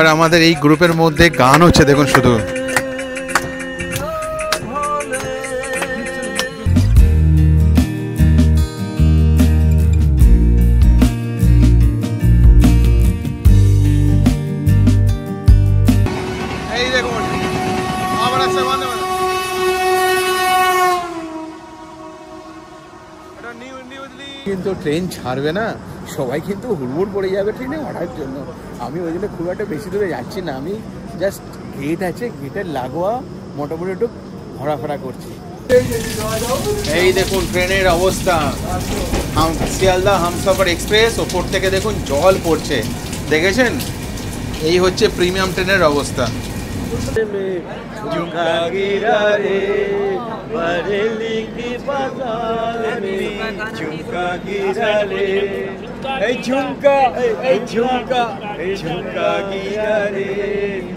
আর আমাদের এই গ্রুপের মধ্যে গান হচ্ছে দেখুন শুধু। এই দেখুন আবার আছে বন্ধ বন্ধ। এটা নিউজলি কিন্তু ট্রেন ছাড়বে না, সবাই কিন্তু হুড়মুড় পড়ে যাবে ট্রেনে ওঠার জন্য। আমি ওই জন্য খুব একটা বেশি দূরে যাচ্ছি না, আমি জাস্ট গেট আছে, গেটের লাগোয়া মোটামুটি একটু ঘোরাফেরা করছি। এই দেখুন ট্রেনের অবস্থা, শিয়ালদা হামসফর এক্সপ্রেস, ওপর থেকে দেখুন জল পড়ছে, দেখেছেন? এই হচ্ছে প্রিমিয়াম ট্রেনের অবস্থা।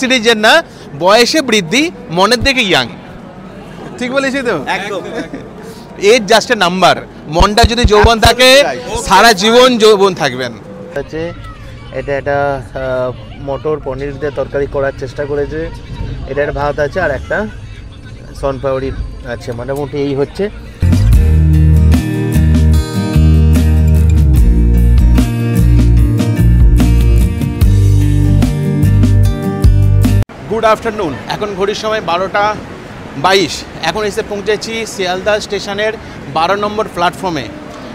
সিটিজেন না, বয়সে বৃদ্ধি, মনের দিকে ইয়াং। ঠিক বলেছি তো? একদম। Age just a number. মনটা যদি যৌবন থাকে সারা জীবন যৌবন থাকবেন। এটা একটা মটর পনির দিয়ে তরকারি করার চেষ্টা করেছে, এটার ভাত আছে আর একটা সনপাউরি আছে। মোটামুটি এই হচ্ছে। গুড আফটারনুন, এখন ঘড়ির সময় 12:22। এখন এসে পৌঁছেছি শিয়ালদা স্টেশনের 12 নম্বর প্ল্যাটফর্মে।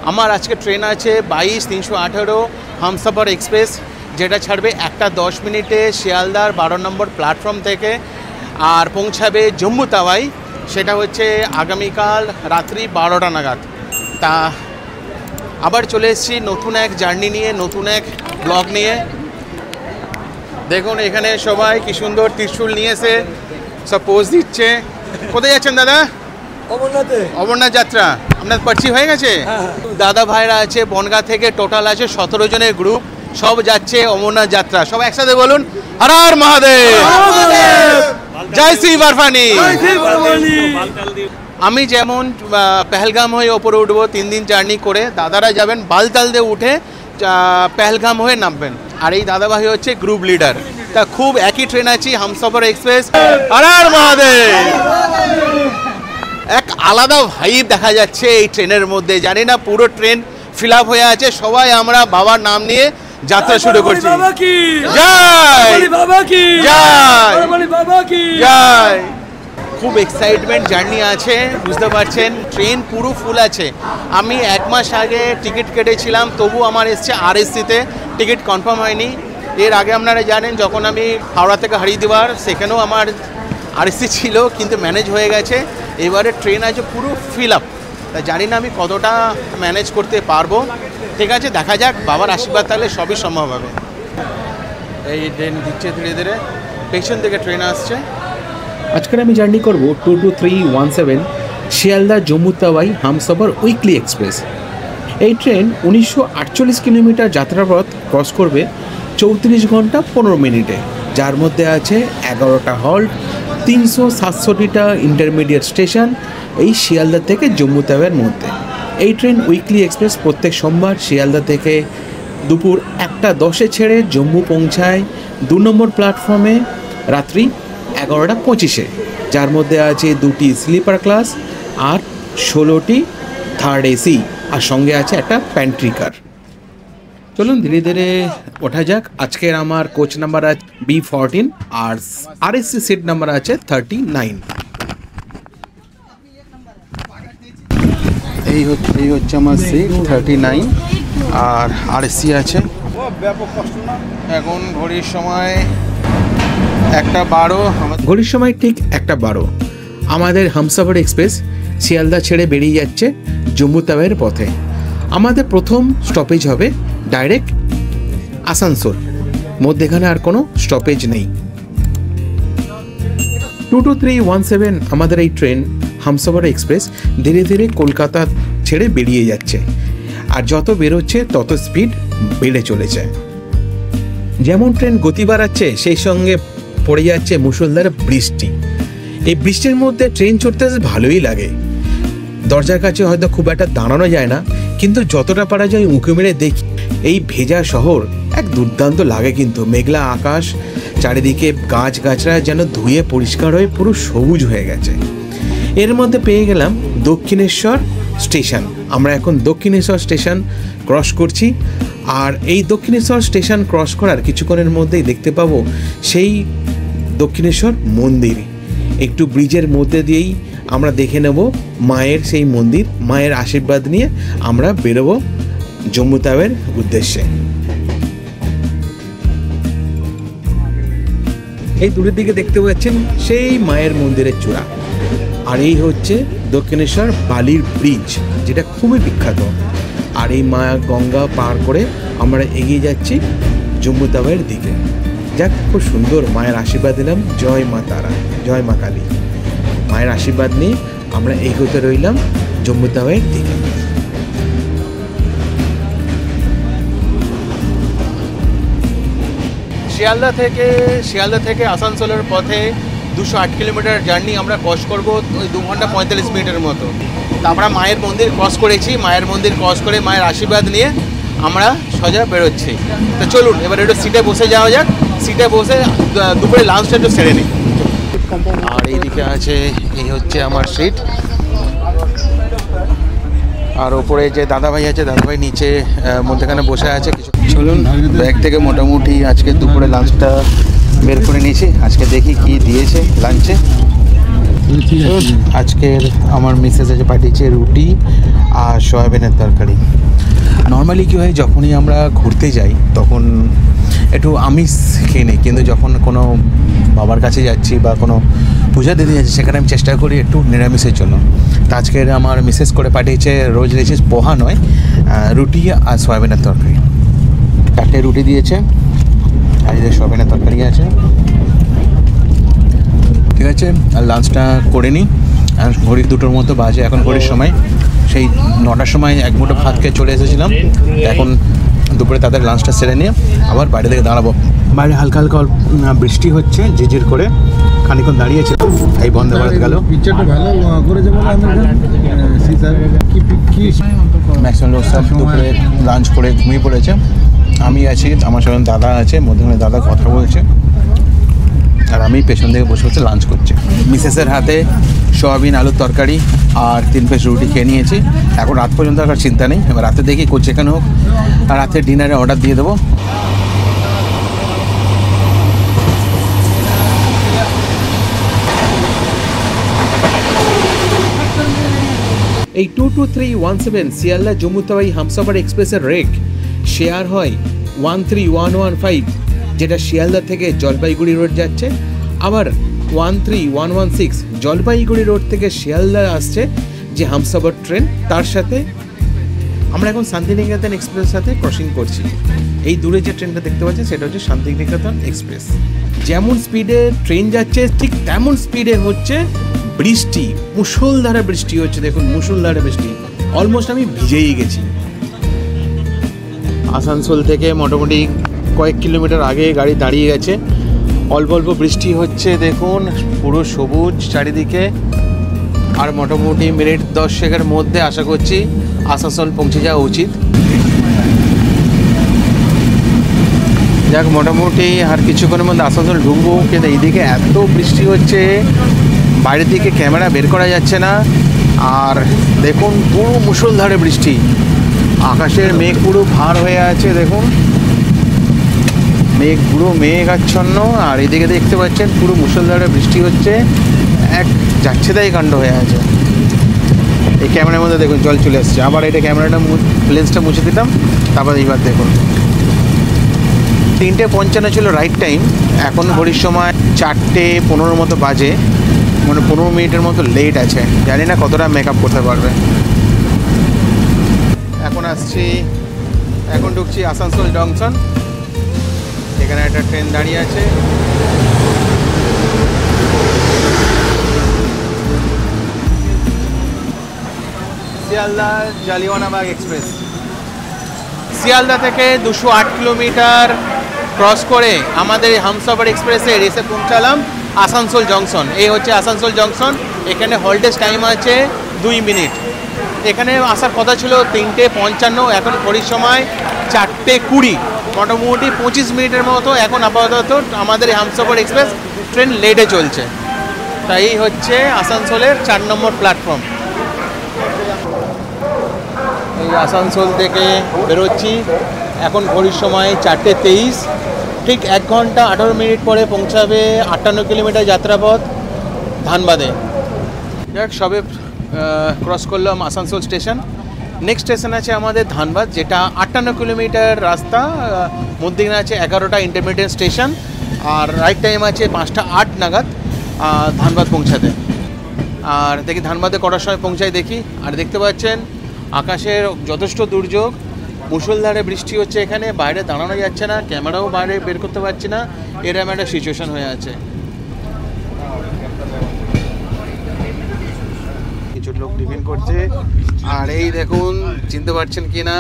আমার আজকে ট্রেন আছে 22-318 হামসফর এক্সপ্রেস, যেটা ছাড়বে 1:10 মিনিটে শিয়ালদার 12 নম্বর প্ল্যাটফর্ম থেকে, আর পৌঁছাবে জম্মু তাওয়াই। সেটা হচ্ছে আগামীকাল রাত্রি 12টা নাগাদ। তা আবার চলে এসেছি নতুন এক জার্নি নিয়ে, নতুন এক ব্লগ নিয়ে। দেখুন এখানে সবাই কি সুন্দর ত্রিশূল নিয়েছে, সব পোজ দিচ্ছে। কোথায় যাচ্ছেন দাদা? অমরনাথ যাত্রা। আপনার পার্চি হয়ে গেছে? দাদা ভাইরা আছে বনগাঁ থেকে, টোটাল আছে 17 জনের গ্রুপ, সব যাচ্ছে অমরনাথ যাত্রা। সব একসাথে বলুন, হর হর মহাদেব, জয় শ্রী বরফানি। আমি যেমন পেহেলগাম হয়ে ওপরে উঠবো 3 দিন জার্নি করে, দাদারা যাবেন বালতাল দিয়ে উঠে পেহেলগাম হয়ে নামবেন। আর এই দাদাভাই হচ্ছে গ্রুপ লিডার। তা খুব একই ট্রেন আছি, হামসফর এক্সপ্রেস। হর হর মহাদেব। এক আলাদা ভাইব দেখা যাচ্ছে এই ট্রেনের মধ্যে। জানি না পুরো ট্রেন ফিল আপ হয়ে আছে, সবাই আমরা বাবার নাম নিয়ে যাত্রা শুরু করছি। জয় জয়। খুব এক্সাইটমেন্ট জার্নি আছে, বুঝতে পারছেন। ট্রেন পুরো ফুল আছে। আমি 1 মাস আগে টিকিট কেটেছিলাম, তবু আমার এসছে আরএসসিতে, টিকিট কনফার্ম হয়নি। এর আগে আপনারা জানেন যখন আমি হাওড়া থেকে হরিদ্বার, সেখানেও আমার আরএসসি ছিল, কিন্তু ম্যানেজ হয়ে গেছে। এবারে ট্রেন আছে পুরো ফিল আপ। তা জানি না আমি কতটা ম্যানেজ করতে পারবো। ঠিক আছে, দেখা যাক, বাবার আশীর্বাদ তাহলে সবই সম্ভব হবে। এই ট্রেন দিচ্ছে ধীরে ধীরে, পেছন থেকে ট্রেন আসছে। আজকের আমি জার্নি করব 22317 শিয়ালদা জম্মু তাওয়াই হামসফর উইকলি এক্সপ্রেস। এই ট্রেন 1948 কিলোমিটার যাত্রাপথ ক্রস করবে 34 ঘন্টা 15 মিনিটে, যার মধ্যে আছে 11টা হল্ট, 367টা ইন্টারমিডিয়েট স্টেশন এই শিয়ালদা থেকে জম্মু তাওয়াইয়ের মধ্যে। এই ট্রেন উইকলি এক্সপ্রেস প্রত্যেক সোমবার শিয়ালদা থেকে দুপুর 1:10 ছেড়ে জম্মু পৌঁছায় 2 নম্বর প্ল্যাটফর্মে রাত্রি 11:25, যার মধ্যে আছে 2টি স্লিপার ক্লাস আর 16টি থার্ড এসি, আর সঙ্গে আছে একটা প্যান্ট্রি কার। চলুন ধীরে ধীরে ওঠা যাক। আজকের আমার কোচ নাম্বার আছে B14 আর আরএসসি সিট নাম্বার আছে 39। এই হচ্ছে আমার সিট 39 আর আরএসসি আছে। এখন ঘড়ির সময় 1:12। ঘড়ির সময় ঠিক 1:12। আমাদের হামসফর এক্সপ্রেস শিয়ালদা ছেড়ে বেরিয়ে যাচ্ছে জম্মু তাওয়াইয়ের পথে। আমাদের প্রথম স্টপেজ হবে ডাইরেক্ট আসানসোল, মধ্যেখানে আর কোনো স্টপেজ নেই। 22317 আমাদের এই ট্রেন হামসফর এক্সপ্রেস ধীরে ধীরে কলকাতা ছেড়ে বেরিয়ে যাচ্ছে, আর যত বেরোচ্ছে তত স্পিড বেড়ে চলেছে। যেমন ট্রেন গতি বাড়াচ্ছে, সেই সঙ্গে পড়ে যাচ্ছে মুষলধারে বৃষ্টি। এই বৃষ্টির মধ্যে ট্রেন চড়তে ভালোই লাগে। দরজার কাছে হয়তো খুব একটা দাঁড়ানো যায় না, কিন্তু যতটা পারা যায় উঁকি মেরে দেখি এই ভেজা শহর এক দুর্দান্ত লাগে কিন্তু, মেঘলা আকাশ, চারিদিকে গাছগাছরা যেন ধুয়ে পরিষ্কার হয়ে পুরো সবুজ হয়ে গেছে। এর মধ্যে পেয়ে গেলাম দক্ষিণেশ্বর স্টেশন। আমরা এখন দক্ষিণেশ্বর স্টেশন ক্রস করছি, আর এই দক্ষিণেশ্বর স্টেশন ক্রস করার কিছুক্ষণের মধ্যেই দেখতে পাবো সেই দক্ষিণেশ্বর মন্দির। একটু ব্রিজের মধ্যে দিয়েই আমরা দেখে নেব মায়ের সেই মন্দির, মায়ের আশীর্বাদ নিয়ে আমরা বেরোবো জম্মু তাওয়ের উদ্দেশ্যে। এই দূরের দিকে দেখতে পাচ্ছেন সেই মায়ের মন্দিরের চূড়া, আর এই হচ্ছে দক্ষিণেশ্বর বালির ব্রিজ, যেটা খুবই বিখ্যাত। আর এই মা গঙ্গা পার করে আমরা এগিয়ে যাচ্ছি জম্মু তাওয়ের দিকে। যাক, খুব সুন্দর, মায়ের আশীর্বাদ দিলাম। জয় মা তারা, জয় মা কালী। মায়ের আশীর্বাদ নিয়ে আমরা এগোতে রইলাম জম্মু তাওয়ের দিকে। শিয়ালদা থেকে আসানসোলের পথে 208 কিলোমিটার জার্নি আমরা ক্রস করবো ওই 2 ঘন্টা 45 মিনিটের মতো। তা আমরা মায়ের মন্দির ক্রস করেছি, মায়ের মন্দির ক্রস করে মায়ের আশীর্বাদ নিয়ে আমরা সোজা বেরোচ্ছি। তো চলুন এবার একটু সিটে বসে যাওয়া যাক, সিটে বসে দুপুরে লাঞ্চটা একটু সেরে নিই। আর এইদিকে আছে, এই হচ্ছে আমার সিট, আর ওপরে যে দাদাভাই আছে, দাদাভাই নিচে মধ্যখানে বসে আছে। কিছু চলুন, ব্যাগ থেকে মোটামুটি আজকে দুপুরে লাঞ্চটা বের করে নিয়েছি। আজকে দেখি কি দিয়েছে লাঞ্চে। আজকের আমার মিসেস আছে পাঠিয়েছে রুটি আর সয়াবিনের তরকারি। নর্মালি কী হয়, যখনই আমরা ঘুরতে যাই তখন একটু আমিষ খেয়ে নিই, কিন্তু যখন কোনো বাবার কাছে যাচ্ছি বা কোনো পূজা দিতে যাচ্ছি সেখানে আমি চেষ্টা করি একটু নিরামিষের জন্য। তো আজকের আমার মিসেস করে পাঠিয়েছে রোজ রেসিস পোহা নয়, রুটি আর সয়াবিনের তরকারি। 4টে রুটি দিয়েছে, আর এই যে সয়াবিনের তরকারি আছে। ঠিক আছে, আর লাঞ্চটা করে নিই। ঘড়ির 2টোর মতো বাজে এখন, ঘড়ির সময় সেই 9টার সময় এক মুঠো ভাত খেয়ে চলে এসেছিলাম। এখন দুপুরে তাদের লাঞ্চটা সেরে নিয়ে আবার বাইরে থেকে দাঁড়াবো। বাইরে হালকা হালকা বৃষ্টি হচ্ছে, ঝিরঝির করে। খানিক্ষণ দাঁড়িয়েছে, এই বন্দে ভারত গেল। ম্যাক্সিমাম লোক সব দুপুরে লাঞ্চ করে ঘুমিয়ে পড়েছে। আমি আছি, আমার সঙ্গে দাদা আছে, মধ্যখানে দাদা কথা বলছে, আর আমি পেছন থেকে বসে বসে লাঞ্চ করছি। মিসেসের হাতে সয়াবিন আলুর তরকারি আর 3 পিস রুটি খেয়ে নিয়েছি। এখন রাত পর্যন্ত আর চিন্তা নেই, এবার রাতে দেখি যেখানে হোক আর রাতে ডিনারে অর্ডার দিয়ে দেবো। এই 22317 শিয়ালদা জম্মু তাওয়াই হামসফর এক্সপ্রেসের রেক শেয়ার হয় 13115, যেটা শিয়ালদা থেকে জলপাইগুড়ি রোড যাচ্ছে। আবার 13116 জলপাইগুড়ি রোড থেকে শিয়ালদা আসছে যে হামসফর ট্রেন, তার সাথে আমরা এখন শান্তিনিকেতন এক্সপ্রেসের সাথে ক্রসিং করছি। এই দূরে যে ট্রেনটা দেখতে পাচ্ছেন সেটা হচ্ছে শান্তিনিকেতন এক্সপ্রেস। যেমন স্পিডে ট্রেন যাচ্ছে ঠিক তেমন স্পিডে হচ্ছে বৃষ্টি, মুষলধারে বৃষ্টি হচ্ছে। দেখুন, মুষলধারে বৃষ্টি, অলমোস্ট আমি ভিজেই গেছি। আসানসোল থেকে মোটামুটি কয়েক কিলোমিটার আগে গাড়ি দাঁড়িয়ে গেছে, অল্প অল্প বৃষ্টি হচ্ছে। দেখুন পুরো সবুজ চারিদিকে। আর মোটামুটি মিনিট 10 মধ্যে আশা করছি আসানসোল পৌঁছে যাওয়া উচিত। যাক, মোটামুটি আর কিছুক্ষণের মধ্যে আসানসোল ঢুকবো, কিন্তু এইদিকে এত বৃষ্টি হচ্ছে বাইরের দিকে ক্যামেরা বের করা যাচ্ছে না। আর দেখুন পুরো মুষলধারে বৃষ্টি, আকাশের মেঘ পুরো ভার হয়ে আছে। দেখুন মেঘ, পুরো মেঘ আচ্ছন্ন, আর এদিকে দেখতে পাচ্ছেন পুরো মুষলধারে বৃষ্টি হচ্ছে, এক যাচ্ছে তাই কাণ্ড হয়ে আছে। এই ক্যামেরার মধ্যে দেখুন জল চলে আসছে। আবার এটা ক্যামেরাটা লেন্সটা মুছে দিতাম, তারপর এইবার দেখুন 3:55 ছিল রাইট টাইম, এখন ঘড়ির সময় 4:15 মতো বাজে, মানে 15 মিনিটের মতো লেট আছে। জানি না কতটা মেকআপ করতে পারবে। এখন ঢুকছি আসানসোল জংশন। এখানে একটা ট্রেন দাঁড়িয়ে আছে। শিয়ালদা জালিয়ানওয়ালাবাগ এক্সপ্রেস। শিয়ালদা থেকে 208 কিলোমিটার ক্রস করে আমাদের হামসফর এক্সপ্রেসে এসে পৌঁছালাম আসানসোল জংশন। এই হচ্ছে আসানসোল জংশন। এখানে হল্টেজ টাইম আছে 2 মিনিট। এখানে আসার কথা ছিল 3:55, এখন ঘড়ির সময় 4:20। মোটামুটি 25 মিনিটের মতো এখন আপাতত আমাদের এই হামসফর এক্সপ্রেস ট্রেন লেটে চলছে। তাই হচ্ছে আসানসোলের 4 নম্বর প্ল্যাটফর্ম। এই আসানসোল থেকে বেরোচ্ছি, এখন ঘড়ির সময় 4:23, ঠিক 1 ঘন্টা 18 মিনিট পরে পৌঁছাবে 58 কিলোমিটার যাত্রাপথ ধানবাদে। যাক, সবে ক্রস করলাম আসানসোল স্টেশন। নেক্সট স্টেশন আছে আমাদের ধানবাদ, যেটা 58 কিলোমিটার রাস্তা, মধ্যিখানে আছে 11টা ইন্টারমিডিয়েট স্টেশন, আর রাইট টাইম আছে 5:08 নাগাদ ধানবাদ পৌঁছাতে। আর দেখি ধানবাদে কটার সময় পৌঁছায় দেখি। আর দেখতে পাচ্ছেন আকাশের যথেষ্ট দুর্যোগ, মুষলধারে বৃষ্টি হচ্ছে, এখানে বাইরে দাঁড়ানো যাচ্ছে না, ক্যামেরাও বাইরে বের করতে পারছি না, এরকম একটা সিচুয়েশন হয়ে আছে। কিছু লোক টিফিন করছে, আর এই দেখুন, চিনতে পারছেন কিনা,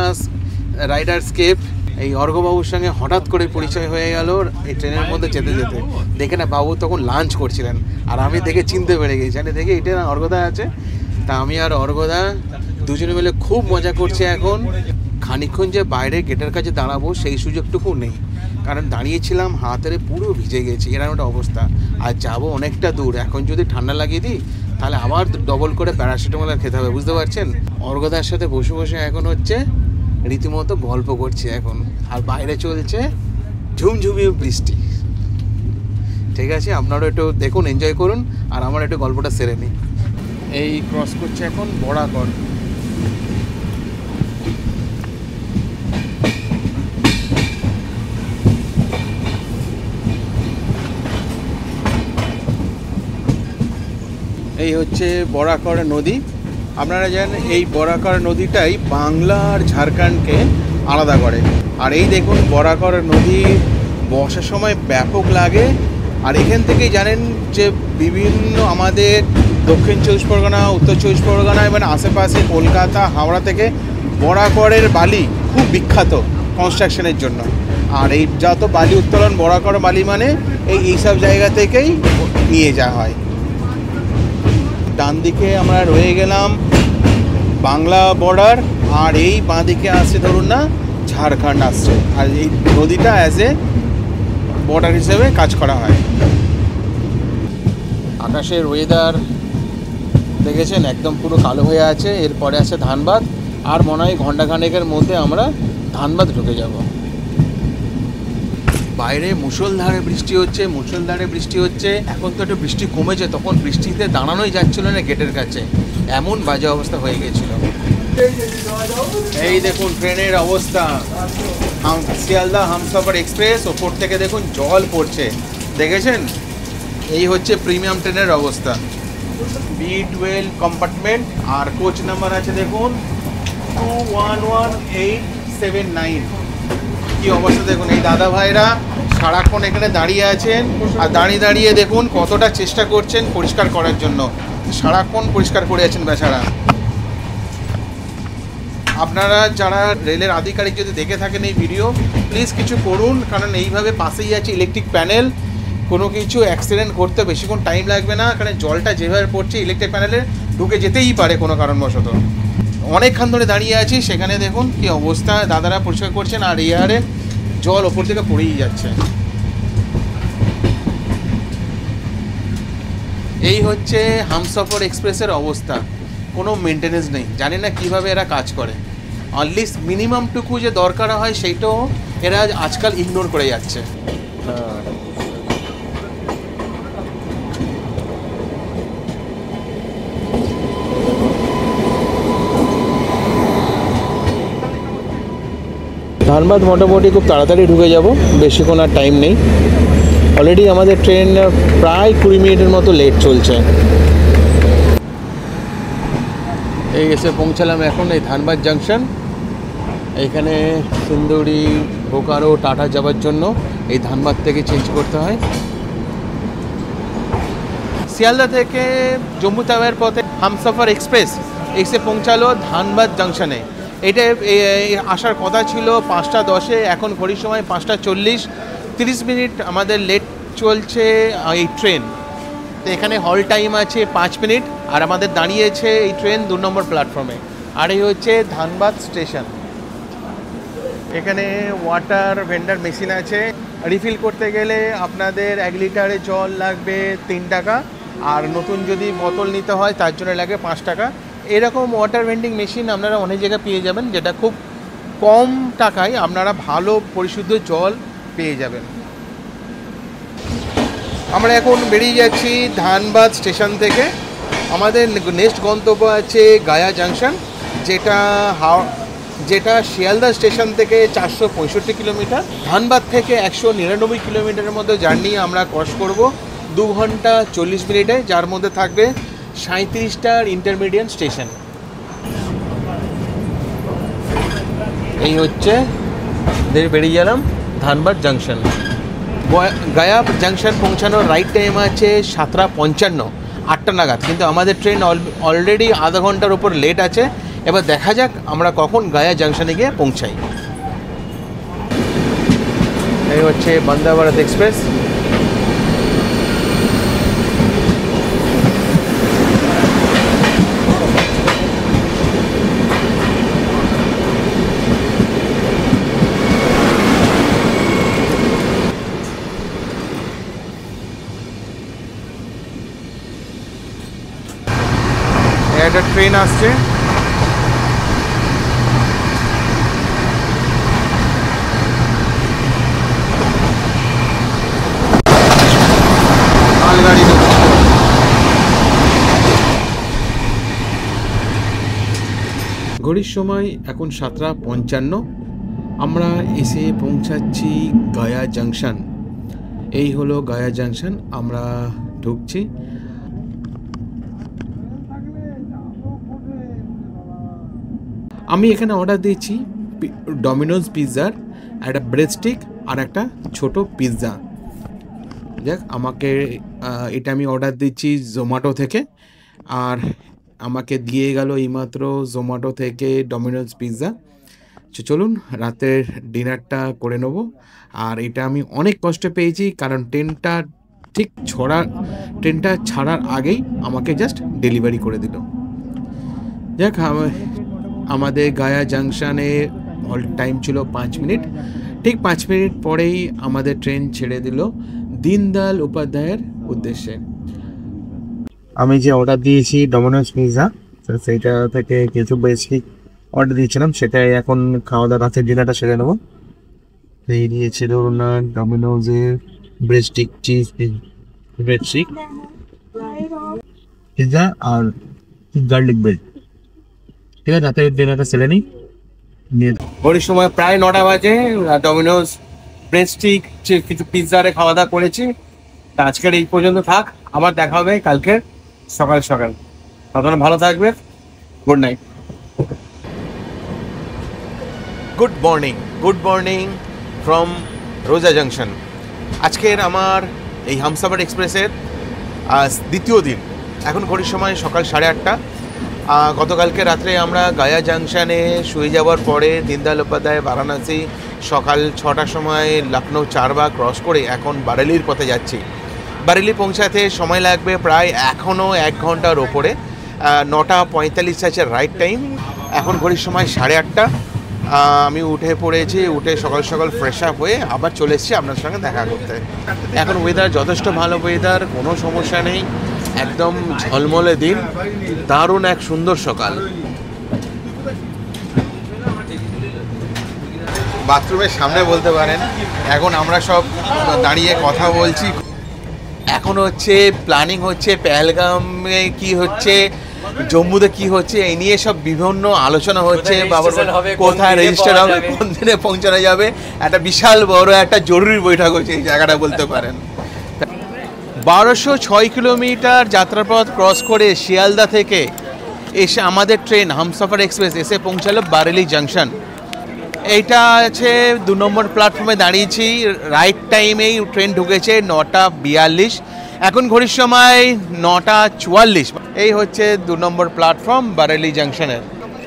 রাইডার্সকেপ। এই অর্ঘবাবুর সঙ্গে হঠাৎ করে পরিচয় হয়ে গেল এই ট্রেনের মধ্যে যেতে যেতে। দেখে না, বাবু তখন লাঞ্চ করছিলেন, আর আমি দেখে চিনতে পেরে গেছি, আমি দেখে এটা না অর্ঘদা আছে। তা আমি আর অর্ঘদা দুজনে মিলে খুব মজা করছে। এখন খানিকক্ষণ যে বাইরে গেটের কাছে দাঁড়াবো সেই সুযোগটুকু নেই, কারণ দাঁড়িয়েছিলাম হাতের পুরো ভিজে গেছি, এরকম একটা অবস্থা। আর যাবো অনেকটা দূর, এখন যদি ঠান্ডা লাগিয়ে দিই তাহলে আবার ডবল করে প্যারাসিটামল আর খেতে হবে, বুঝতে পারছেন। অর্ঘদার সাথে বসে বসে এখন হচ্ছে রীতিমতো গল্প করছি এখন, আর বাইরে চলছে ঝুমঝুমিয়ে বৃষ্টি। ঠিক আছে, আপনারা একটু দেখুন, এনজয় করুন, আর আমার একটু গল্পটা সেরে নিই। এই ক্রস করছে এখন বরাকর। এই হচ্ছে বরাকর নদী। আপনারা জানেন এই বরাকর নদীটাই বাংলা আর ঝাড়খণ্ডকে আলাদা করে। আর এই দেখুন বরাকর নদী বর্ষার সময় ব্যাপক লাগে। আর এখান থেকেই জানেন যে বিভিন্ন আমাদের দক্ষিণ 24 পরগনা, উত্তর 24 পরগনা এবং আশেপাশে কলকাতা, হাওড়া থেকে বরাকরের বালি খুব বিখ্যাত কনস্ট্রাকশনের জন্য। আর এই যত বালি উত্তোলন, বরাকর বালি মানে এইসব জায়গা থেকেই নিয়ে যাওয়া হয়। ডান দিকে আমরা রয়ে গেলাম বাংলা বর্ডার, আর এই বাঁ দিকে আসছে ধরুন না ঝাড়খণ্ড আসছে। আর এই নদীটা অ্যাজ এ বর্ডার হিসেবে কাজ করা হয়। আকাশের ওয়েদার দেখেছেন, একদম পুরো কালো হয়ে আছে। এরপরে আছে ধানবাদ, আর মনে হয় ঘণ্টাখানেকের মধ্যে আমরা ধানবাদ ঢুকে যাব। বাইরে মুষলধারে বৃষ্টি হচ্ছে, মুষলধারে বৃষ্টি হচ্ছে। এখন তো একটু বৃষ্টি কমেছে, তখন বৃষ্টিতে দাঁড়ানোই যাচ্ছিল না গেটের কাছে, এমন বাজে অবস্থা হয়ে গেছিল। এই দেখুন ট্রেনের অবস্থা, শিয়ালদা হামসফর এক্সপ্রেস, ওপর থেকে দেখুন জল পড়ছে, দেখেছেন। এই হচ্ছে প্রিমিয়াম ট্রেনের অবস্থা। B12 কম্পার্টমেন্ট, আর কোচ নাম্বার আছে দেখুন 211879। কি অবস্থা দেখুন, এই দাদা ভাইরা সারাক্ষণ এখানে দাঁড়িয়ে আছেন, আর দাঁড়িয়ে দাঁড়িয়ে দেখুন কতটা চেষ্টা করছেন পরিষ্কার করার জন্য, সারাক্ষণ পরিষ্কার করে আছেন বেচারা। আপনারা যারা রেলের আধিকারিক যদি দেখে থাকেন এই ভিডিও, প্লিজ কিছু করুন, কারণ এইভাবে পাশেই আছে ইলেকট্রিক প্যানেল, কোনো কিছু অ্যাক্সিডেন্ট করতে বেশিক্ষণ টাইম লাগবে না, কারণ জলটা যেভাবে পড়ছে ইলেকট্রিক প্যানেলে ঢুকে যেতেই পারে কোনো কারণবশত। অনেকক্ষণ ধরে দাঁড়িয়ে আছি, সেখানে দেখুন কি অবস্থা, দাদারা পরিষ্কার করছেন, আর এয়ারে জল ওপর থেকে পড়েই যাচ্ছে। এই হচ্ছে হামসফর এক্সপ্রেসের অবস্থা, কোনো মেনটেনেন্স নেই, জানি না কীভাবে এরা কাজ করে। অনলিস্ট মিনিমামটুকু যে দরকার হয় সেইটাও এরা আজকাল ইগনোর করে যাচ্ছে। ধানবাদ মোটামুটি খুব তাড়াতাড়ি ঢুকে যাব, বেশিক্ষণ আর টাইম নেই। অলরেডি আমাদের ট্রেন প্রায় 20 মিনিটের মতো লেট চলছে। এই এসে পৌঁছালাম এখন এই ধানবাদ জাংশন। এইখানে সিন্দুরি, বোকারো, টাটা যাওয়ার জন্য এই ধানবাদ থেকে চেঞ্জ করতে হয়। শিয়ালদা থেকে জম্মু তাওয়ার পথে হামসফর এক্সপ্রেস এসে পৌঁছালো ধানবাদ জাংশনে। এটা আসার কথা ছিল 5:10, এখন ঘড়ির সময় 5:40, 30 মিনিট আমাদের লেট চলছে এই ট্রেন। তো এখানে হল টাইম আছে 5 মিনিট, আর আমাদের দাঁড়িয়েছে এই ট্রেন 2 নম্বর প্ল্যাটফর্মে। আর এই হচ্ছে ধানবাদ স্টেশন। এখানে ওয়াটার ভেন্ডার মেশিন আছে। রিফিল করতে গেলে আপনাদের 1 লিটারে জল লাগবে 3 টাকা, আর নতুন যদি বোতল নিতে হয় তার জন্য লাগে 5 টাকা। এরকম ওয়াটার ভেন্ডিং মেশিন আপনারা অনেক জায়গায় পেয়ে যাবেন, যেটা খুব কম টাকায় আপনারা ভালো পরিশুদ্ধ জল পেয়ে যাবেন। আমরা এখন বেরিয়ে যাচ্ছি ধানবাদ স্টেশন থেকে। আমাদের নেক্সট গন্তব্য আছে গায়া জাংশন, যেটা শিয়ালদা স্টেশন থেকে 465 কিলোমিটার। ধানবাদ থেকে 199 কিলোমিটারের মধ্যে জার্নি আমরা ক্রস করব 2 ঘন্টা 40 মিনিটে, যার মধ্যে থাকবে 37টার ইন্টারমিডিয়েট স্টেশন। এই হচ্ছে বেরিয়ে গেলাম ধানবাদ জাংশন। গায়া জাংশন পৌঁছানোর রাইট টাইম আছে 7:55, 8টা নাগাদ, কিন্তু আমাদের ট্রেন অলরেডি আধা ঘন্টার উপর লেট আছে। এবার দেখা যাক আমরা কখন গায়া জাংশনে গিয়ে পৌঁছাই। এই হচ্ছে বন্দে ভারত এক্সপ্রেস। একটা ট্রেন আসছে, ঘড়ির সময় এখন 7:55। আমরা এসে পৌঁছাচ্ছি গায়া জাংশন। এই হলো গায়া জাংশন, আমরা ঢুকছি। আমি এখানে অর্ডার দিয়েছি ডমিনোজ পিৎজার একটা ব্রেড স্টিক আর একটা ছোট পিৎজা। দেখ আমাকে এটা আমি অর্ডার দিচ্ছি জোম্যাটো থেকে, আর আমাকে দিয়ে গেল এইমাত্র জোম্যাটো থেকে ডমিনোজ পিৎজা। চলুন রাতের ডিনারটা করে নেব। আর এটা আমি অনেক কষ্ট পেয়েছি, কারণ ট্রেনটা ছাড়ার আগেই আমাকে জাস্ট ডেলিভারি করে দিল। দেখ আমাদের গায়া জাংশনে অল টাইম ছিল 5 মিনিট। ঠিক 5 মিনিট পরেই আমাদের ট্রেন ছেড়ে দিল দীনদয়াল উপাধ্যায়ের উদ্দেশ্যে। আমি যে অর্ডার দিয়েছি ডমিনোজ পিৎজা, সেইটা থেকে কিছু বেসিক অর্ডার দিয়েছিলাম, সেটাই এখন খাওয়া দাওয়া রাতের ডিনারটা সেরে নেবো। এই দিয়েছিল ওনার ডমিনোজের bread stick, cheese bread stick pizza আর গার্লিক ব্রেড। ঠিক আছে, রাতের ডিনারটা সেরে নিই। ঘড়ির সময় প্রায় 9টা বাজে। ডমিনোজ ব্রেড স্টিক কিছু পিৎজারে খাওয়া দাওয়া করেছি। তা আজকের এই পর্যন্ত থাক, আবার দেখা হবে কালকে সকাল সকাল। ততক্ষণ ভালো থাকবে। Good night. Good morning from রোজা জাংশন। আজকের আমার এই হামসফর এক্সপ্রেসের দ্বিতীয় দিন। এখন ঘড়ির সময় সকাল 8:30। গতকালকে রাত্রে আমরা গায়া জাংশনে শুয়ে যাওয়ার পরে দীনদয়াল উপাধ্যায় বারাণসী সকাল 6টার সময় লখনৌ চারবাগ ক্রস করে এখন বারেলির পথে যাচ্ছি। বারেলি পৌঁছাতে সময় লাগবে প্রায় এখনও 1 ঘন্টার ওপরে। 9:45 আছে রাইট টাইম। এখন ঘড়ির সময় 8:30। আমি উঠে পড়েছি, উঠে সকাল সকাল ফ্রেশ আপ হয়ে আবার চলে এসেছি আপনার সঙ্গে দেখা করতে। এখন ওয়েদার যথেষ্ট ভালো ওয়েদার, কোনো সমস্যা নেই, একদম ঝলমলে দিন, দারুণ এক সুন্দর সকাল। বাথরুমের সামনে বলতে পারেন। এখন আমরা সব দাঁড়িয়ে কথা বলছি। এখন হচ্ছে প্ল্যানিং হচ্ছে পেহেলগামে কি হচ্ছে, জম্মুতে কি হচ্ছে, এই নিয়ে সব বিভিন্ন আলোচনা হচ্ছে। বাবার কোথায় রেজিস্টার হবে, কোন দিনে পৌঁছানো যাবে, একটা বিশাল বড় একটা জরুরি বৈঠক হচ্ছে এই জায়গাটা বলতে পারেন। 1206 কিলোমিটার যাত্রাপথ ক্রস করে শিয়ালদা থেকে এসে আমাদের ট্রেন হামসফর এক্সপ্রেস এসে পৌঁছালো বারেলি জাংশন। এইটা আছে 2 নম্বর প্ল্যাটফর্মে দাঁড়িয়েছি। রাইট টাইমেই ট্রেন ঢুকেছে 9:42। এখন ঘড়ির সময় 9:44। এই হচ্ছে 2 নম্বর প্ল্যাটফর্ম বারেলি জাংশনের।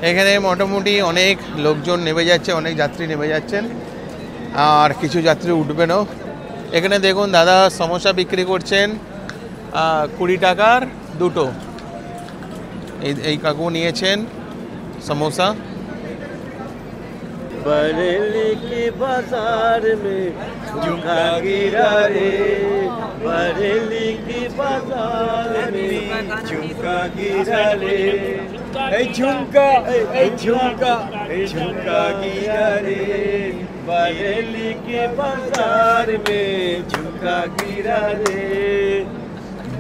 এখানে মোটামুটি অনেক লোকজন নেমে যাচ্ছে, অনেক যাত্রী নেমে যাচ্ছেন, আর কিছু যাত্রী উঠবেনও। এখানে দেখুন দাদা সমোসা বিক্রি করছেন 20 টাকার 2টো। এই কাকু নিয়েছেন সমোসা। बरेली की बाजार में झुमका गिरा रे, बरेली की बाजार में झुमका गिरा रे, झुमका झुमका झुमका गिरा रे, बरेली के बाजार में झुमका गिरा रे।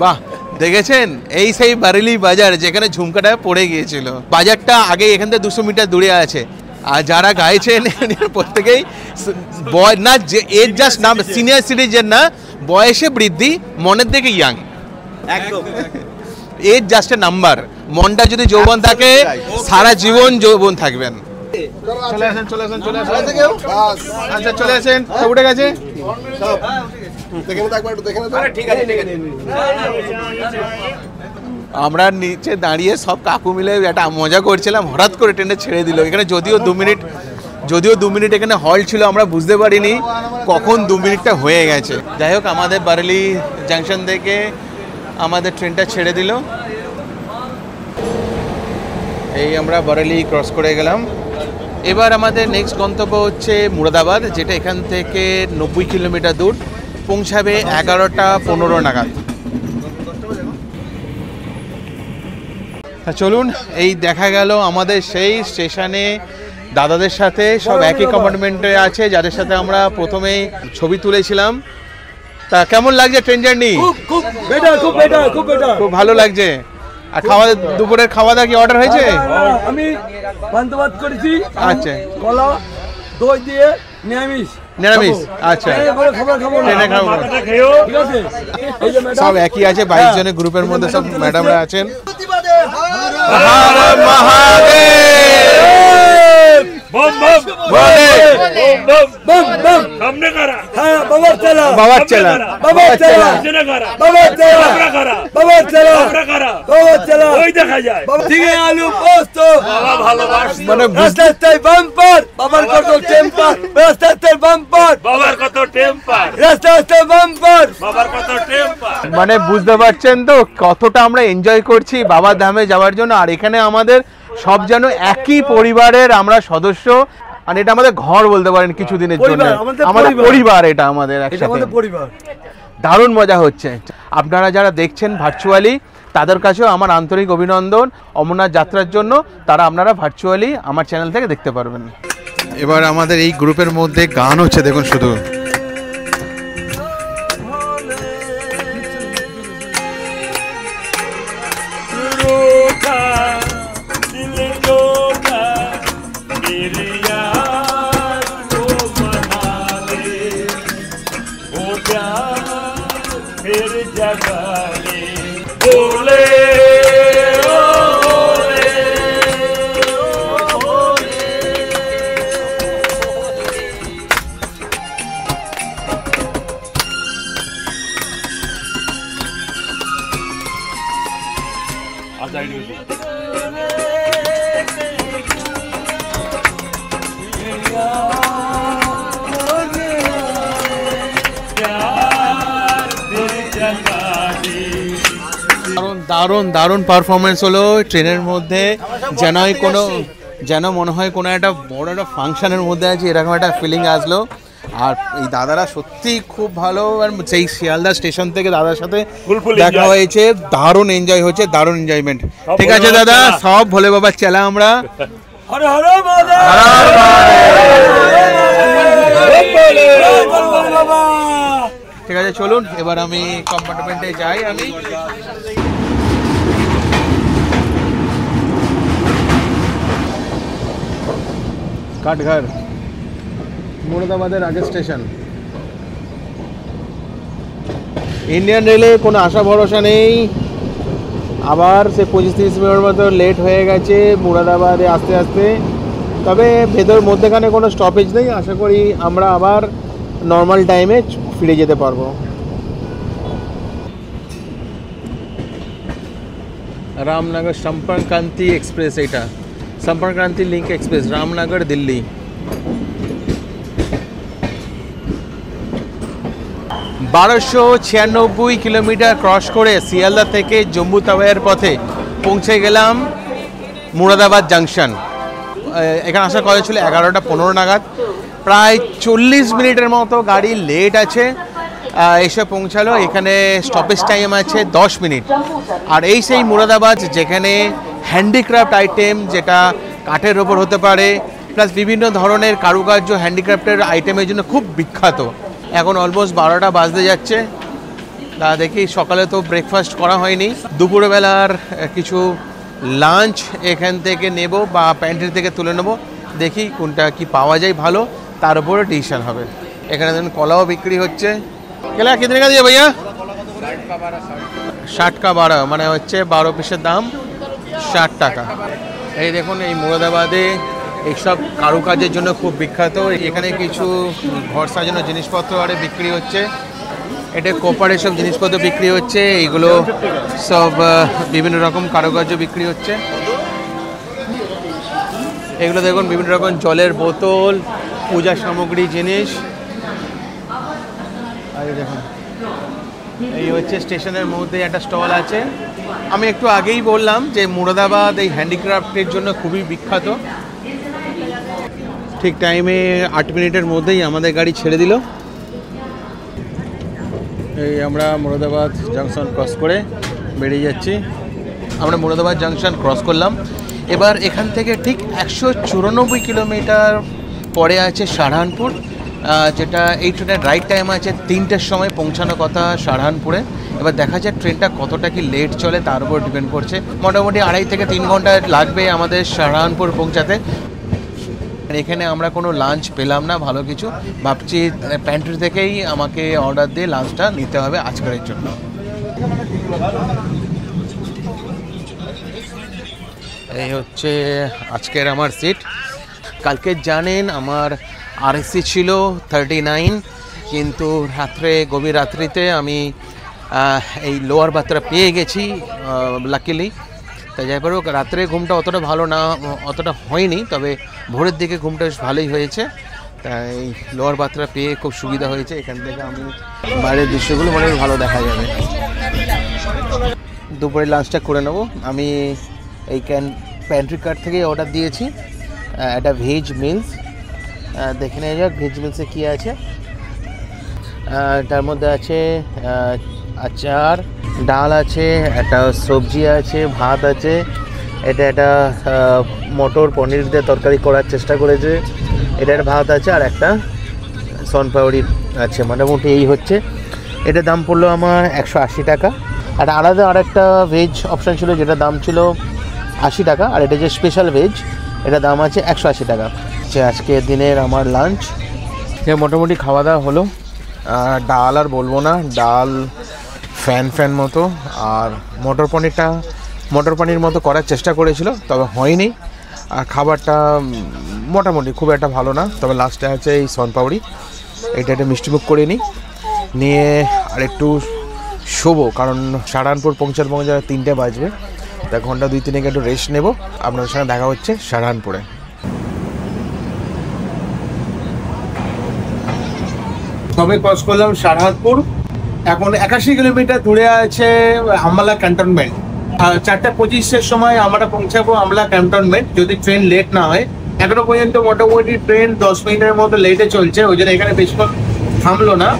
বাহ, দেখেছেন এই সেই বারেলি বাজার যেখানে ঝুমকাটা পড়ে গিয়েছিল। বাজারটা আগে এখান থেকে 200 মিটার দূরে আছে। আর যারা গাইছেন প্রত্যেকেই না, যে এজ জাস্ট নাম, সিনিয়র সিটিজেন না, বয়সে বৃদ্ধি, মনের দিকে ইয়াং, একদম এজ জাস্ট এ নাম্বার। মনটা যদি যৌবন থাকে সারা জীবন যৌবন থাকবেন। চলে আসেন চলে আসেন চলে আসেন, আচ্ছা চলে আসেন, সব উঠে গেছে। আমরা নিচে দাঁড়িয়ে সব কাকু মিলে একটা মজা করছিলাম, হঠাৎ করে ট্রেনে ছেড়ে দিল। এখানে যদিও 2 মিনিট এখানে হল্ট ছিল, আমরা বুঝতে পারিনি কখন 2 মিনিটটা হয়ে গেছে। যাই হোক, আমাদের বারেলি জাংশন থেকে আমাদের ট্রেনটা ছেড়ে দিল। এই আমরা বারেলি ক্রস করে গেলাম। এবার আমাদের নেক্সট গন্তব্য হচ্ছে মুরাদাবাদ, যেটা এখান থেকে 90 কিলোমিটার দূর, পৌঁছাবে 11টা 15 নাগাদ। চলুন, এই দেখা গেল আমাদের সেই স্টেশনে দাদাদের সাথে, সব একই কম্পার্টমেন্টে আছে, যাদের সাথে আমরা প্রথমেই ছবি তুলেছিলাম। তা কেমন লাগছে ট্রেন জার্নি? খুব বেটার, খুব বেটার, খুব বেটার, খুব ভালো লাগছে। আর দুপুরের খাওয়া দাওয়া কি অর্ডার হয়েছে? আমি পান্তা ভাত করেছি, আচ্ছা, কলা দই দিয়ে নিরামিষ। নিরামিষ, আচ্ছা, ট্রেনে খাবো। ঠিক আছে, এই যে ম্যাডাম সব একই আছে, 22 জনের গ্রুপের মধ্যে সব ম্যাডামরা আছেন। बम बम बोले बम बम बम हमने करा हाँ बाबा चला बाबा चला बाबा चला हमने करा बाबा चला আমরা করা बाबा चला আমরা করা बाबा चला ওই দেখা যায় ঠিক আছে আলু পোস্ত বাবা ভালোবাসি মানে রাস্তায় বাম্পার বাবার কত টেম্পার রাস্তায় বাম্পার বাবার কত টেম্পার রাস্তায় বাম্পার বাবার কত টেম্পার মানে বুঝতে পারছেন তো কতটা আমরা এনজয় করছি বাবা ধামে যাওয়ার জন্য। আর এখানে আমাদের সব যেন একই পরিবারের আমরা সদস্য, আর এটা আমাদের ঘর বলতে পারেন কিছুদিনের জন্য, আমাদের পরিবার, এটা আমাদের একসাথে পরিবার। দারুণ মজা হচ্ছে। আপনারা যারা দেখছেন ভার্চুয়ালি তাদের কাছেও আমার আন্তরিক অভিনন্দন অমরনাথ যাত্রার জন্য। তারা আপনারা ভার্চুয়ালি আমার চ্যানেল থেকে দেখতে পারবেন। এবার আমাদের এই গ্রুপের মধ্যে গান হচ্ছে, দেখুন শুধু। দারুণ দারুণ পারফরমেন্স হলো ট্রেনের মধ্যে, যেন মনে হয় কোনো একটা বড় একটা ফাংশনের মধ্যে আছে, এরকম একটা ফিলিং আসলো। আর এই দাদারা সত্যি খুব ভালো, আর সেই শিয়ালদা স্টেশন থেকে দাদার সাথে দেখা হয়েছে, দারুণ এনজয় হচ্ছে, দারুণ এনজয়মেন্ট। ঠিক আছে দাদা, সব ভোলে বাবার চেলা আমরা। ঠিক আছে, চলুন এবার আমি কম্পার্টমেন্টে যাই। আমি কাঠঘর, মুরাদাবাদের আগের স্টেশন। ইন্ডিয়ান রেলে কোনো আশা ভরসা নেই, আবার সে 25-30 মিনিটের মতো লেট হয়ে গেছে মুরাদাবাদে আসতে আসতে। তবে ভেতর মধ্যেখানে কোনো স্টপেজ নেই, আশা করি আমরা আবার নর্মাল টাইমে ফিরে যেতে পারবো। রামনগর সম্পর্ক ক্রান্তি এক্সপ্রেস, এটা সম্পর্ক ক্রান্তি লিঙ্ক এক্সপ্রেস, রামনগর দিল্লি। বারোশো 96 কিলোমিটার ক্রস করে শিয়ালদা থেকে জম্মু তাওয়াইয়ের পথে পৌঁছে গেলাম মুরাদাবাদ জাংশন। এখানে আসার কথা ছিল 11:15 নাগাদ, প্রায় 40 মিনিটের মতো গাড়ি লেট আছে। এসে পৌঁছালো, এখানে স্টপেজ টাইম আছে 10 মিনিট। আর এই সেই মুরাদাবাদ যেখানে হ্যান্ডিক্রাফট আইটেম, যেটা কাঠের ওপর হতে পারে, প্লাস বিভিন্ন ধরনের কারুকার্য হ্যান্ডিক্রাফটের আইটেমের জন্য খুব বিখ্যাত। এখন অলমোস্ট 12টা বাজতে যাচ্ছে। দেখি, সকালে তো ব্রেকফাস্ট করা হয়নি, দুপুরবেলার কিছু লাঞ্চ এখান থেকে নেব বা প্যান্ট্রি থেকে তুলে নেব। দেখি কোনটা কি পাওয়া যায় ভালো, তার উপরে ডিসিশন হবে। এখানে দেখুন কলাও বিক্রি হচ্ছে। কেলা কিতনে কা দিয়ে ভাইয়া? 60 का 12, মানে হচ্ছে 12 পিসের দাম 60 টাকা। এই দেখুন, এই মুরাদাবাদে এইসব কারুকাজের জন্য খুব বিখ্যাত। এখানে কিছু ঘর সাজানোর জিনিসপত্র আরে বিক্রি হচ্ছে। এটা কোপারের সব জিনিসপত্র বিক্রি হচ্ছে। এইগুলো সব বিভিন্ন রকম কারুকার্য বিক্রি হচ্ছে। এগুলো দেখুন বিভিন্ন রকম জলের বোতল, পূজা সামগ্রী জিনিস। আর দেখুন, এই হচ্ছে স্টেশনের মধ্যে একটা স্টল আছে। আমি একটু আগেই বললাম যে মুরাদাবাদ এই হ্যান্ডিক্রাফটের জন্য খুবই বিখ্যাত। ঠিক টাইমে 8 মিনিটের মধ্যেই আমাদের গাড়ি ছেড়ে দিল। এই আমরা মুরাদাবাদ জাংশন ক্রস করে বেরিয়ে যাচ্ছি। আমরা মুরাদাবাদ জাংশন ক্রস করলাম। এবার এখান থেকে ঠিক 194 কিলোমিটার পরে আছে শাহজাহানপুর, যেটা এই ট্রেনের রাইট টাইম আছে 3টের সময় পৌঁছানোর কথা শাহজাহানপুরে। এবার দেখা যায় ট্রেনটা কতটা কি লেট চলে তার উপর ডিপেন্ড করছে। মোটামুটি 2.5 থেকে 3 ঘন্টা লাগবে আমাদের শাহজাহানপুর পৌঁছাতে। এখানে আমরা কোনো লাঞ্চ পেলাম না ভালো কিছু, ভাবছি প্যান্ট্রি থেকেই আমাকে অর্ডার দিয়ে লাঞ্চটা নিতে হবে আজকের জন্য। এই হচ্ছে আজকের আমার সিট। কালকে জানেন আমার আরএসসি ছিল 39, কিন্তু গভীর রাত্রিতে আমি এই লোয়ার বার্থটা পেয়ে গেছি লাকিলি। তাই যাই হোক, রাত্রে ঘুমটা অতটা ভালো না, অতটা হয়নি, তবে ভোরের দিকে ঘুমটা বেশ ভালোই হয়েছে। তাই লোয়ার বার্থটা পেয়ে খুব সুবিধা হয়েছে। এখান থেকে আমি বাইরের দৃশ্যগুলো মনে ভালো দেখা যাবে। দুপুরে লাঞ্চটা করে নেব। আমি এই প্যান্ট্রি কার্ট থেকে অর্ডার দিয়েছি একটা ভেজ মিলস। দেখে নেওয়া যাক ভেজ মিলসে কী আছে। তার মধ্যে আছে আচার, ডাল আছে, একটা সবজি আছে, ভাত আছে, এটা একটা মটর পনির দিয়ে তরকারি করার চেষ্টা করেছে, এটা একটা ভাত আছে, আর একটা সনপাউরি আছে। মোটামুটি এই হচ্ছে। এটার দাম পড়লো আমার 180 টাকা। আর আলাদা আরেকটা ভেজ অপশান ছিল যেটা দাম ছিল 80 টাকা, আর এটা যে স্পেশাল ভেজ এটা দাম আছে 180 টাকা। আজকের দিনের আমার লাঞ্চ মোটামুটি খাওয়া দাওয়া হলো। ডাল আর বলবো না, ডাল ফ্যান মতো, আর মটর পনির মতো করার চেষ্টা করেছিল, তবে হয়নি। আর খাবারটা মোটামুটি খুব একটা ভালো না। তবে লাস্টে আছে এই সনপাউরি, এটা একটা মিষ্টিমুখ করে নিয়ে আর একটু শোবো, কারণ শাহজাহানপুর পৌঁছাতে 3টে বাজবে। তা ঘন্টা 2-3 একটু রেস্ট নেব। আপনাদের সঙ্গে দেখা হচ্ছে শাহজাহানপুরে। তবে ক্রস করলাম শাহজাহানপুর। এখন 81 কিলোমিটার দূরে আছে আমলা ক্যান্টনমেন্ট। 4:25-এর সময় আমরা পৌঁছাবো আমলা ক্যান্টনমেন্ট, যদি ট্রেন লেট না হয়। এখনো পর্যন্ত মোটামুটি ট্রেন 10 মিনিটের মতো লেটে চলছে, ওই জন্য এখানে বেশিক্ষণ থামলো না।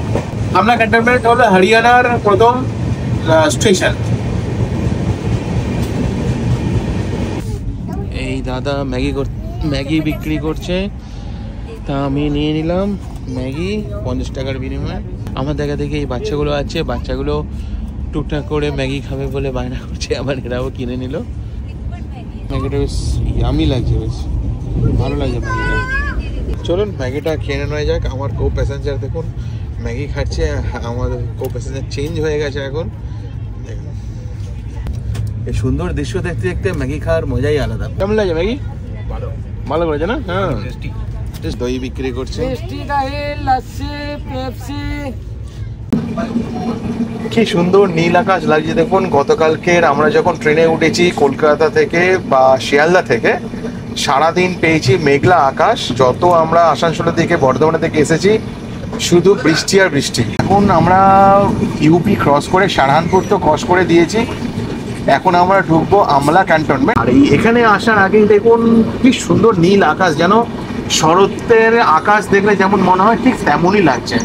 আমলা ক্যান্টনমেন্ট হলো হরিয়ানার প্রথম স্টেশন। এই দাদা ম্যাগি বিক্রি করছে, তা আমি নিয়ে নিলাম ম্যাগি 50 টাকার বিনিময়ে। আমার দেখা দেখি এই বাচ্চাগুলো আছে, বাচ্চাগুলো টুকটাক করে ম্যাগি খাবে বলে বায়না করছে, আবার এরাও কিনে নিল। ম্যাগিটা বেশ ইয়ামি লাগছে, বেশ ভালো লাগছে ম্যাগিটা। চলুন ম্যাগিটা খেয়ে নেওয়া যাক। আমার কো প্যাসেঞ্জার দেখুন ম্যাগি খাচ্ছে, আমাদের কো প্যাসেঞ্জার চেঞ্জ হয়ে গেছে এখন। এই সুন্দর দৃশ্য দেখতে দেখতে ম্যাগি খাওয়ার মজাই আলাদা। কেমন লাগে ম্যাগি? ভালো করেছে না? হ্যাঁ, দই বিক্রি করছে। কি সুন্দর নীল আকাশ লাগছে দেখুন। গতকালকের আমরা যখন ট্রেনে উঠেছি কলকাতা থেকে বা শিয়ালদা থেকে, সারাদিন পেয়েছি মেঘলা আকাশ। যত আমরা আসানসোলের দিকে বর্ধমানের থেকে এসেছি শুধু বৃষ্টি আর বৃষ্টি। এখন আমরা ইউপি ক্রস করে শাহজাহানপুর তো ক্রস করে দিয়েছি। এখন আমরা ঢুকবো আমলা ক্যান্টনমেন্ট। আর এখানে আসার আগেই দেখুন কি সুন্দর নীল আকাশ, যেন শরতের আকাশ দেখলে যেমন মনে হয় ঠিক তেমনই লাগছে।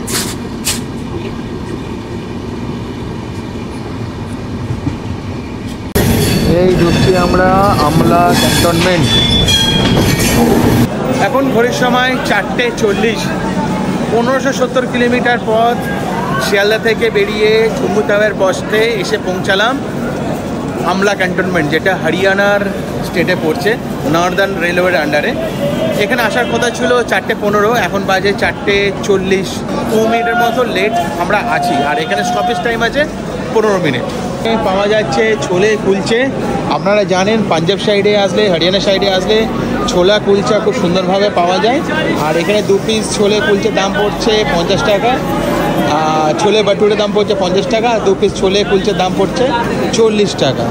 এই ঢুকছি আমরা আমলা ক্যান্টনমেন্ট। এখন ঘড়ির সময় 4:40। 1570 কিলোমিটার পথ শিয়ালদা থেকে বেরিয়ে জম্মু তাওয়ার পোস্টে এসে পৌঁছালাম আমলা ক্যান্টনমেন্ট, যেটা হরিয়ানার স্টেটে পড়ছে, নর্দার্ন রেলওয়ের আন্ডারে। এখানে আসার কথা ছিল 4:15, এখন বাজে 4:40। 2 মিনিটের মতো লেট আমরা আছি। আর এখানে স্টপেজ টাইম আছে 15 মিনিট। পাওয়া যাচ্ছে ছোলে কুলচে। আপনারা জানেন পাঞ্জাব সাইডে আসলে, হরিয়ানা সাইডে আসলে ছোলা কুলচা খুব সুন্দরভাবে পাওয়া যায়। আর এখানে 2 পিস ছোলে কুলচের দাম পড়ছে 50 টাকা, ছোলে বাটুরের দাম পড়ছে 50 টাকা, আর 2 পিস ছোলে কুলচের দাম পড়ছে 40 টাকা।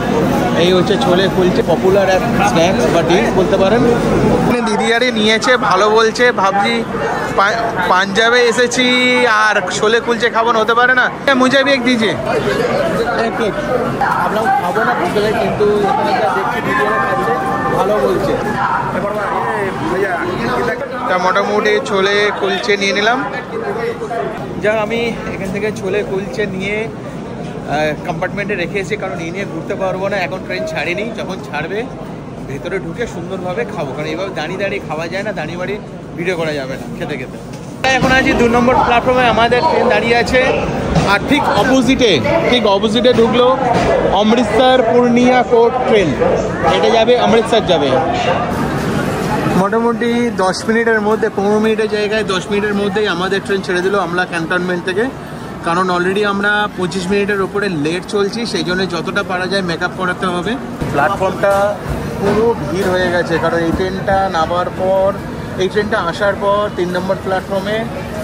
এই হচ্ছে ছোলে কুলচে, পপুলার এক স্ন্যাক্স বা ডিশ বলতে পারেন। দিদি আরে নিয়েছে, ভালো বলছে। ভাবছি পাঞ্জাবে এসেছি আর ছোলে কুলচে খাবো না, হতে পারে না। মুঝে भी एक दीजिए। আমরা খাবো না বলতে, কিন্তু এখানে যা দেখছি ভিডিওটা খাচ্ছে ভালো বলছে। তা মোটামুটি ছোলে কুলচে নিয়ে নিলাম। যাক, আমি এখান থেকে ছোলে কুলচে নিয়ে কম্পার্টমেন্টে রেখে এসেছি, কারণ এই নিয়ে ঘুরতে পারবো না, এখন ট্রেন ছাড়েনি। যখন ছাড়বে ভেতরে ঢুকে সুন্দরভাবে খাবো, কারণ এইভাবে দাঁড়িয়ে দাঁড়িয়ে খাওয়া যায় না, দাঁড়িয়ে বাড়ি ভিডিও করা যাবে না খেতে খেতে। এখন আছি 2 নম্বর প্ল্যাটফর্মে, আমাদের ট্রেন দাঁড়িয়ে আছে। আর ঠিক অপোজিটে ঢুকলো অমৃতসর পূর্ণিয়া কোট ট্রেন। এটা যাবে অমৃতসর যাবে। মোটামুটি 10 মিনিটের মধ্যে, 15 মিনিটের জায়গায় 10 মিনিটের মধ্যেই আমাদের ট্রেন ছেড়ে দিল আমলা ক্যান্টনমেন্ট থেকে। কারণ অলরেডি আমরা 25 মিনিটের ওপরে লেট চলছি, সেই জন্য যতটা পারা যায় মেকআপ করাতে হবে। প্ল্যাটফর্মটা পুরো ভিড় হয়ে গেছে, কারণ এই ট্রেনটা নামার পর, এই ট্রেনটা আসার পর 3 নম্বর প্ল্যাটফর্মে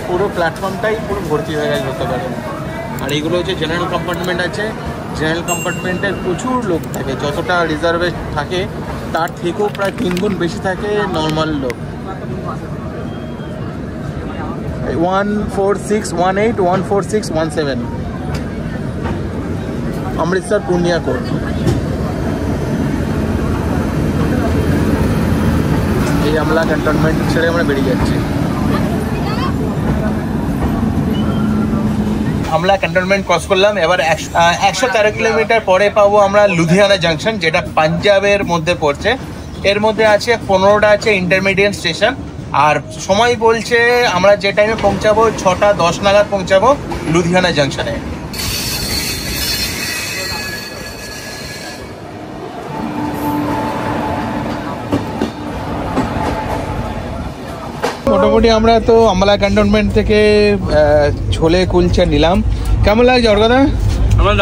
পুরো প্ল্যাটফর্মটাই পুরো ভর্তি হয়ে গেছে বলতে পারেন। আর এইগুলো হচ্ছে জেনারেল কম্পার্টমেন্ট আছে। জেনারেল কম্পার্টমেন্টের প্রচুর লোক থাকে, যতটা রিজার্ভে থাকে তার থেকেও প্রায় 3 গুণ বেশি থাকে নর্মাল লোক। 14618 14617 অমৃতসর পূর্ণিয়া কোট। এই আমলা ক্যান্টনমেন্ট ছেড়ে আমরা বেরিয়ে যাচ্ছি। আমলা ক্যান্টনমেন্ট ক্রস করলাম। এবার 113 কিলোমিটার পরে পাবো আমরা লুধিয়ানা জাংশন, যেটা পাঞ্জাবের মধ্যে পড়ছে। এর মধ্যে আছে 15টা আছে ইন্টারমিডিয়েট স্টেশন। আর সময় বলছে আমরা যে টাইমে পৌঁছাবো 6:10 নাগাদ পৌঁছাবো লুধিয়ানা জাংশনে। মোটামুটি আমরা তো আমলা ক্যান্টনমেন্ট থেকে ছোলে কুলচে নিলাম। কেমন লাগছে ওর কথা? আমার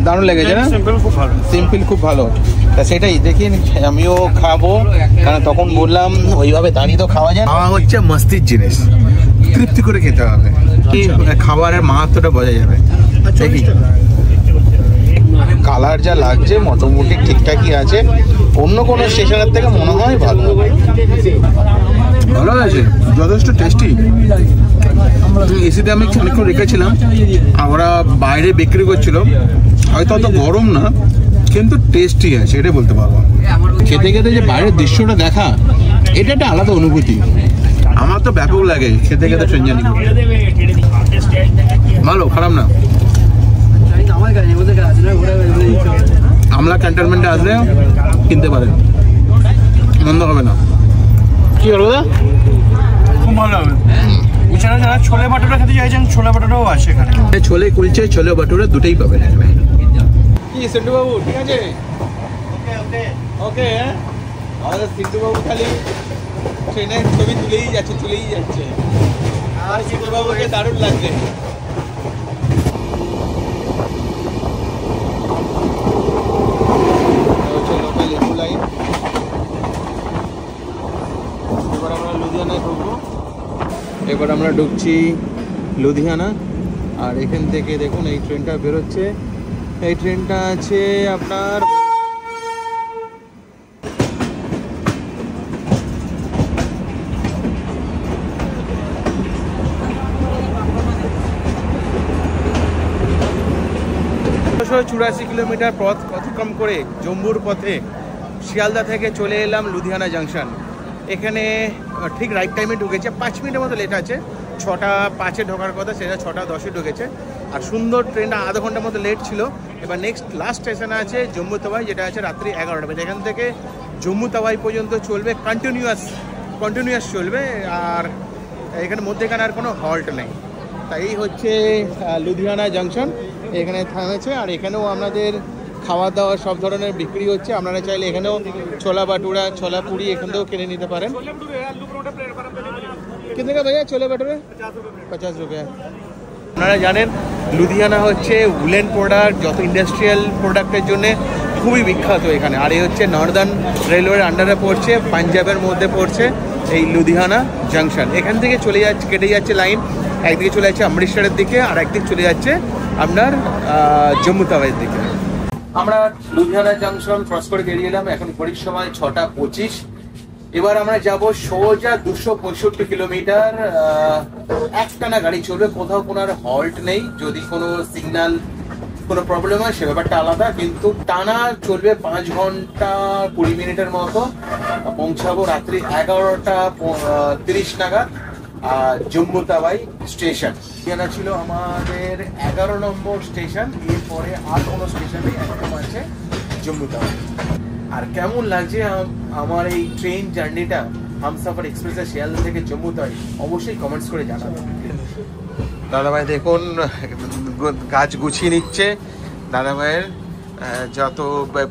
দারুণ লেগেছে না? সিম্পল খুব ভালো। তা সেটাই দেখি, আমিও খাবো, কারণ তখন বললাম ওইভাবে দাঁড়িয়ে তো খাওয়া যায়। খাওয়া হচ্ছে মস্তির জিনিস, তৃপ্তি করে খেতে হবে, খাবারের মাহাত্মটা বোঝা যাবে। দেখি কালার যা লাগছে মোটামুটি ঠিকঠাকই আছে, অন্য কোনো স্টেশনের থেকে মনে হয় ভালো। ভালো আছে, যথেষ্ট টেস্টি। এসিতে আমি খানিকক্ষণ রেখেছিলাম, আমরা বাইরে বিক্রি করছিল, হয়তো অত গরম না কিন্তু টেস্টি আছে, এটাই বলতে পারবো। খেতে খেতে যে বাইরের দৃশ্যটা দেখা, এটা একটা আলাদা অনুভূতি। আমার তো ব্যাপক লাগে খেতে খেতে ট্রেন জার্নি করতে। ভালো, খারাপ না। আমলা ক্যান্টনমেন্টে আসলে কিনতে পারেন, মন্দ হবে না। কি বলবো দা? খুব ভালো হবে। এছাড়া যারা ছোলে বাটুরা খেতে চাইছেন, ছোলে বাটুরাও আছে এখানে। ছোলে কুলচে, ছোলে বাটুরা দুটোই পাবেন। কি সিদ্ধু বাবু ঠিক আছে? ওকে ওকে। আমাদের সিদ্ধু বাবু খালি ট্রেনের ছবি তুলেই যাচ্ছে। আর সিদ্ধু বাবুকে দারুণ লাগছে। এবার আমরা ঢুকছি লুধিয়ানা। আর এখান থেকে দেখুন এই ট্রেনটা বেরোচ্ছে। এই ট্রেনটা আছে আপনার 284 কিলোমিটার পথ অতিক্রম করে জম্মুর পথে শিয়ালদা থেকে চলে এলাম লুধিয়ানা জাংশন। এখানে ঠিক রাইট টাইমে ঢুকেছে, 5 মিনিটের মতো লেট আছে। 6:05 ঢোকার কথা, সেটা 6:10 ঢুকেছে। আর সুন্দর ট্রেনটা আধা ঘন্টার মতো লেট ছিল। এবার নেক্সট লাস্ট স্টেশন আছে জম্মু তাওয়াই, যেটা আছে রাত্রি 11টা বাজে। এখান থেকে জম্মু তাওয়াই পর্যন্ত চলবে, কন্টিনিউয়াস চলবে। আর এখানে মধ্যেখানে আর কোনো হল্ট নেই। তাই এই হচ্ছে লুধিয়ানা জাংশন, এখানে থামেছে। আর এখানেও আপনাদের খাওয়া দাওয়া সব ধরনের বিক্রি হচ্ছে। আপনারা চাইলে এখানেও ছোলা বাটুরা, ছোলা পুরি এখানেও কিনে নিতে পারেন। কিতনে কা ভাইয়া ছোলা বাটুরা? 50 রুপিয়া। আপনারা জানেন লুধিয়ানা হচ্ছে উলেন প্রোডাক্ট, যত ইন্ডাস্ট্রিয়াল প্রোডাক্টের জন্য খুবই বিখ্যাত এখানে। আর এই হচ্ছে নর্দার্ন রেলওয়ের আন্ডারে পড়ছে, পাঞ্জাবের মধ্যে পড়ছে এই লুধিয়ানা জাংশন। এখান থেকে কেটে যাচ্ছে লাইন, একদিকে চলে যাচ্ছে অমৃতসরের দিকে, আর একদিকে চলে যাচ্ছে আপনার জম্মু তাওয়াইয়ের দিকে। আমরা লুধিয়ানা জাংশন ক্রস করে বেরিয়ে এলাম, এখন ঘড়ির সময় 6:25। এবার আমরা যাব সোজা 265 কিলোমিটার। একটানা গাড়ি চলবে, কোথাও কোনো হল্ট নেই। যদি কোনো সিগন্যাল কোনো প্রবলেম হয় সে ব্যাপারটা আলাদা, কিন্তু টানা চলবে 5 ঘন্টা 20 মিনিটের মতো। পৌঁছাবো রাত্রি 11:30 নাগাদ জম্মু তাওয়াই স্টেশন। এখানে ছিল আমাদের 11 নম্বর স্টেশন। এরপরে আর কোনো স্টেশন নেই, একদম আছে জম্মু তাওয়াই। আর কেমন লাগছে আমার এই ট্রেন জার্নিটা হামসফর এক্সপ্রেসের শিয়ালদা থেকে জম্মু তাওয়াই, অবশ্যই কমেন্টস করে জানাবেন। দাদাভাই দেখুন গাছ গুছিয়ে নিচ্ছে। দাদাভাইয়ের যত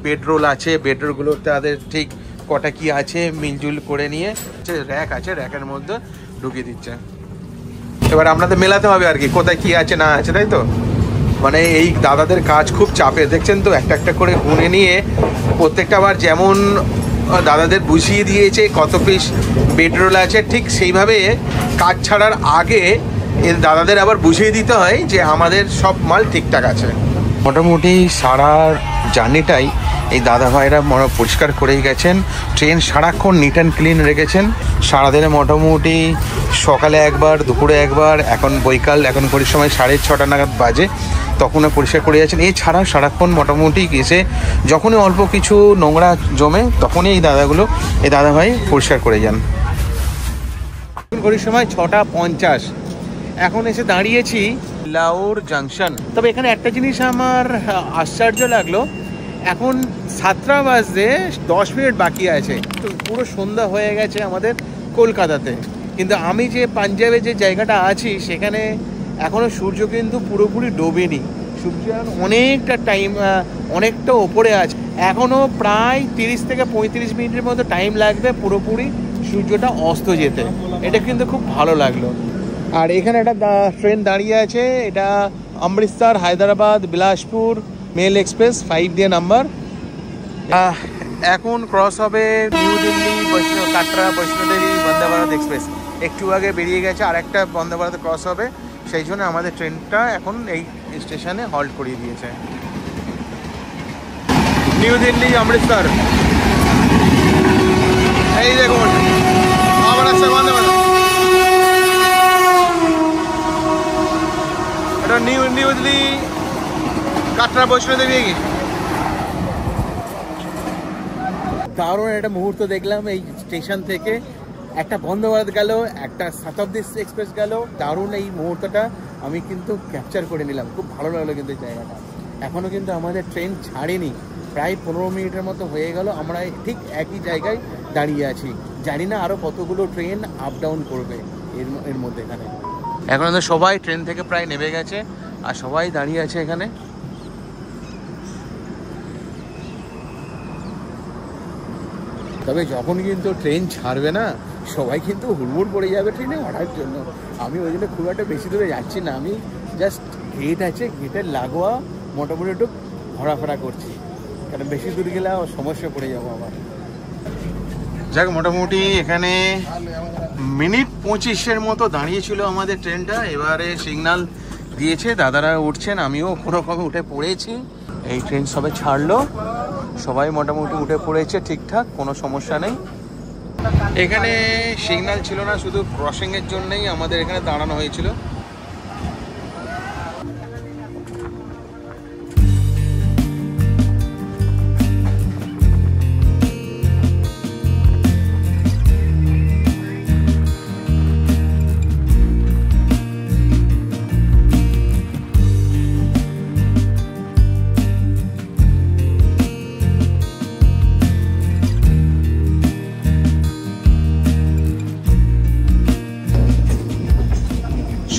বেডরোল আছে, বেডরোলগুলো তাদের ঠিক কটা কি আছে মিলজুল করে নিয়ে র্যাক আছে, র্যাকের মধ্যে ঢুকিয়ে দিচ্ছে। এবার আপনাদের মেলাতে হবে আর কি কোথায় কি আছে না আছে, তাই তো? মানে এই দাদাদের কাজ খুব চাপের, দেখছেন তো একটা একটা করে গুনে নিয়ে প্রত্যেকটা বার যেমন দাদাদের বুঝিয়ে দিয়েছে কত পিস বেডরোল আছে, ঠিক সেইভাবে কাজ ছাড়ার আগে এর দাদাদের আবার বুঝিয়ে দিতে হয় যে আমাদের সব মাল ঠিকঠাক আছে। মোটামুটি সারা জার্নিটাই এই দাদা ভাইরা পরিষ্কার করেই গেছেন। ট্রেন সারাক্ষণ নিট অ্যান্ড ক্লিন রেখেছেন। সারাদিনে মোটামুটি সকালে একবার, দুপুরে একবার, এখন বৈকাল, এখন ঘড়ির সময় 6:30 নাগাদ বাজে, তখনও পরিষ্কার করে যাচ্ছেন। এছাড়া সারাক্ষণ মোটামুটি এসে যখনই অল্প কিছু নোংরা জমে তখনই এই দাদা ভাই পরিষ্কার করে যান। ঘড়ির সময় 6:50, এখন এসে দাঁড়িয়েছি লাউর জাংশন। তবে এখানে একটা জিনিস আমার আশ্চর্য লাগলো, এখন 7টা বাজতে 10 মিনিট বাকি আছে, তো পুরো সন্ধ্যা হয়ে গেছে আমাদের কলকাতাতে। কিন্তু আমি যে পাঞ্জাবে যে জায়গাটা আছি সেখানে এখনও সূর্য কিন্তু পুরোপুরি ডোবেনি। সূর্য অনেকটা টাইম, অনেকটা ওপরে আছে। এখনও প্রায় 30 থেকে 35 মিনিটের মতো টাইম লাগবে পুরোপুরি সূর্যটা অস্ত যেতে। এটা কিন্তু খুব ভালো লাগলো। আর এখানে একটা ট্রেন দাঁড়িয়ে আছে, এটা অমৃতসর, হায়দ্রাবাদ, বিলাসপুর মেল এক্সপ্রেস 5 দিয়ে নাম্বার। এখন ক্রস হবে নিউ দিল্লি, কাটরা, বৈষ্ণোদেবী বন্দে ভারত এক্সপ্রেস। একটু আগে বেরিয়ে গেছে, আর একটা বন্দে ভারত ক্রস হবে, সেই জন্য আমাদের ট্রেনটা এখন এই স্টেশনে হল্ট করিয়ে দিয়েছে। নিউ দিল্লি অমৃতসর, এই দেখুন আবার আসছে বন্দে ভারত। এটা নিউ দিল্লি কাটরা বৈষ্ণোদেবী। দারুণ একটা মুহূর্ত দেখলাম এই স্টেশন থেকে। একটা বন্দে ভারত গেল, একটা শতাব্দী এক্সপ্রেস গেল। দারুণ এই মুহূর্তটা আমি কিন্তু ক্যাপচার করে নিলাম, খুব ভালো লাগলো কিন্তু এই জায়গাটা। এখনও কিন্তু আমাদের ট্রেন ছাড়েনি, প্রায় 15 মিনিটের মতো হয়ে গেল আমরা ঠিক একই জায়গায় দাঁড়িয়ে আছি। জানি না আরও কতগুলো ট্রেন আপ ডাউন করবে এর মধ্যে। এখানে এখন তো সবাই ট্রেন থেকে প্রায় নেমে গেছে আর সবাই দাঁড়িয়ে আছে এখানে। তবে যখন কিন্তু ট্রেন ছাড়বে না, সবাই কিন্তু হুড়মুড় পড়ে যাবে ট্রেনে ওঠার জন্য। আমি ওই জন্য খুব একটা বেশি দূরে যাচ্ছি না, আমি জাস্ট গেট আছে, গেটের লাগোয়া মোটামুটি একটু ঘোরাফেরা করছি, কারণ বেশি দূর গেলে সমস্যা পড়ে যাবো আবার। যাক, মোটামুটি এখানে মিনিট 25-এর মতো দাঁড়িয়েছিল আমাদের ট্রেনটা। এবারে সিগন্যাল দিয়েছে, দাদারা উঠছেন, আমিও কোনোভাবে উঠে পড়েছি। এই ট্রেন সবে ছাড়লো, সবাই মোটামুটি উঠে পড়েছে ঠিকঠাক, কোনো সমস্যা নেই। এখানে সিগন্যাল ছিল না, শুধু ক্রসিংয়ের জন্যই আমাদের এখানে দাঁড়ানো হয়েছিল।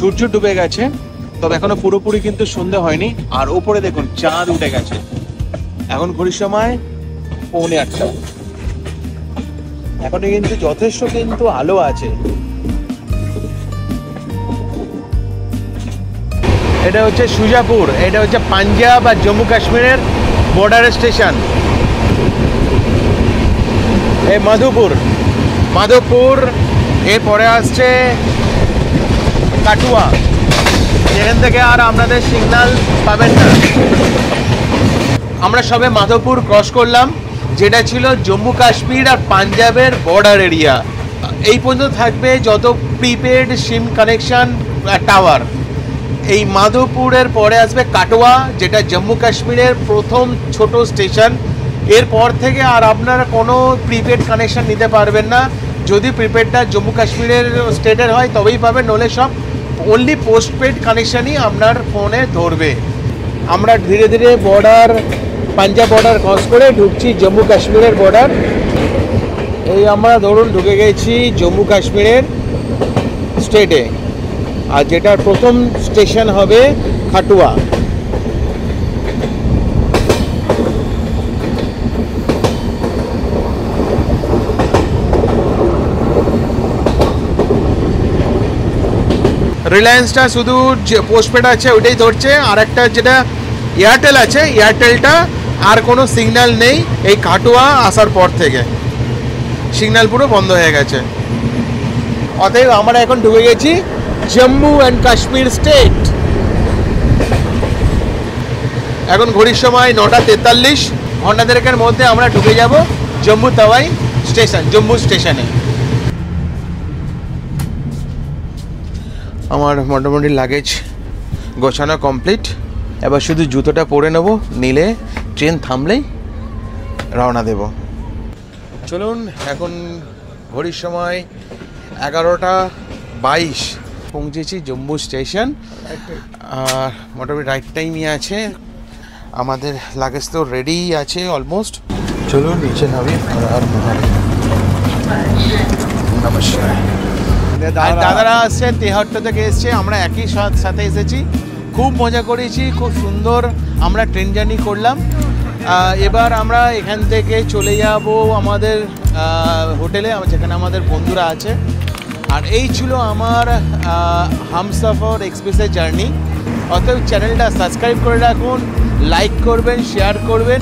সূর্য ডুবে গেছে, তবে এখনো পুরোপুরি কিন্তু সন্ধে হয়নি। আর ওপরে দেখুন চাঁদ উঠে গেছে। এখন ঘড়ির সময় 7:45। এখনো কিন্তু যথেষ্ট কিন্তু আলো আছে। এটা হচ্ছে সুজাপুর, এটা হচ্ছে পাঞ্জাব আর জম্মু কাশ্মীরের বর্ডার স্টেশন। এই মাধোপুর, এরপরে আসছে কাটুয়া, যেখান থেকে আর আপনাদের সিগন্যাল পাবেন না। আমরা সবে মাধোপুর ক্রস করলাম, যেটা ছিল জম্মু কাশ্মীর আর পাঞ্জাবের বর্ডার এরিয়া। এই পর্যন্ত থাকবে যত প্রিপেড সিম কানেকশন টাওয়ার। এই মাধোপুরের পরে আসবে কাটোয়া, যেটা জম্মু কাশ্মীরের প্রথম ছোট স্টেশন। এরপর থেকে আর আপনারা কোনো প্রিপেড কানেকশন নিতে পারবেন না। যদি প্রিপেডটা জম্মু কাশ্মীরের স্টেটের হয় তবেই পাবেন, নলে সব অনলি পোস্টপেড কানেকশানই আপনার ফোনে ধরবে। আমরা ধীরে ধীরে পাঞ্জাব বর্ডার ক্রস করে ঢুকছি জম্মু কাশ্মীরের বর্ডার। এই আমরা ধরুন ঢুকে গেছি জম্মু কাশ্মীরের স্টেটে, আর যেটার প্রথম স্টেশন হবে খাটুয়া। রিলায়েন্সটা শুধু যে পোস্টপেড আছে ওইটাই ধরছে, আর একটা যেটা এয়ারটেল আছে, এয়ারটেলটা আর কোনো সিগন্যাল নেই। এই কাটুয়া আসার পর থেকে সিগন্যাল পুরো বন্ধ হয়ে গেছে। অতএব আমরা এখন ঢুকে গেছি জম্মু অ্যান্ড কাশ্মীর স্টেট। এখন ঘড়ির সময় 9:43, ঘন্টা দেড়েকের মধ্যে আমরা ঢুকে যাব জম্মু তাওয়াই স্টেশন, জম্মু স্টেশনে। আমার মোটামুটি লাগেজ গোছানো কমপ্লিট। এবার শুধু জুতোটা পরে নেব, নিলে ট্রেন থামলেই রওনা দেব। চলুন, এখন ঘড়ির সময় 11:22, পৌঁছেছি জম্মু স্টেশন। আর মোটামুটি রাইট টাইমই আছে, আমাদের লাগেজ তো রেডি আছে অলমোস্ট। চলুন নিচে নামি। আর নমস্কার। দাদারা আসছে তেহট্ট থেকে এসছে, আমরা একই সাথে এসেছি। খুব মজা করেছি, খুব সুন্দর আমরা ট্রেন জার্নি করলাম। এবার আমরা এখান থেকে চলে যাব আমাদের হোটেলে, যেখানে আমাদের বন্ধুরা আছে। আর এই ছিল আমার হামসফর এক্সপ্রেসের জার্নি। অতএব চ্যানেলটা সাবস্ক্রাইব করে রাখুন, লাইক করবেন, শেয়ার করবেন।